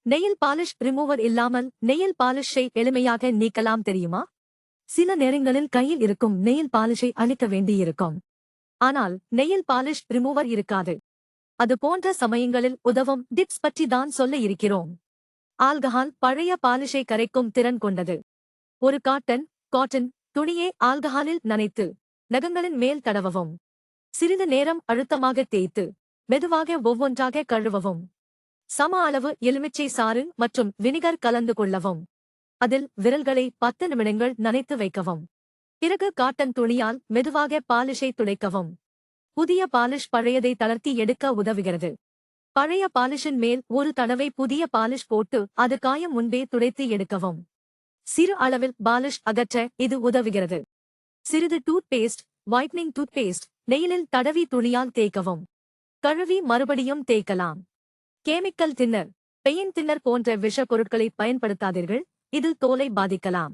Nail polish remover இல்லாமல் nail பாலிஷை எளிமையாக நீக்கலாம் தெரியுமா? சில நேரங்களில் கையில் இருக்கும் நெயில் பாலிஷை அழிக்க வேண்டியிருக்கும். ஆனால் நெயில் பாலிஷ் ரிமூவர் இருக்காது. அது போன்ற சமயங்களில் உதவும் டிப்ஸ் பற்றி தான் சொல்ல இருக்கிறோம். ஆல்கஹால் பழைய பாலிஷை கரைக்கும் திறன் கொண்டது. ஒரு காட்டன் துணியை ஆல்கஹாலில் நனைத்து நகங்களின் மேல் தடவவும். சிறிது நேரம் அழுத்தமாக தேய்த்து மெதுவாக ஒவ்வொன்றாக கழுவவும். சம அளவு எலுமிச்சை சாறு மற்றும் வினிகர் கலந்து கொள்ளவும். அதில் விரல்களை 10 நிமிடங்கள் நனைத்து வைக்கவும். பிறகு காட்டன் துணியால் மெதுவாக பாலிஷை துடைக்கவும். புதிய பாலிஷ் பழையதை தளர்த்தி எடுக்க உதவுகிறது. பழைய பாலிஷின் மேல் ஒரு தடவை புதிய பாலிஷ் போட்டு அது காயும் முன்பே துடைத்து எடுக்கவும். சிறு அளவில் பாலிஷ் அகற்ற இது உதவுகிறது. சிறிது வைட்னிங் டூத்பேஸ்ட் நெயிலில் தடவி துணியால் தேய்க்கவும். கழுவி மறுபடியும் தேய்க்கலாம். கெமிக்கல் தின்னர், பெயின் தின்னர் போன்ற விஷ பொருட்களை பயன்படுத்தாதீர்கள். இது தோலை பாதிக்கலாம்.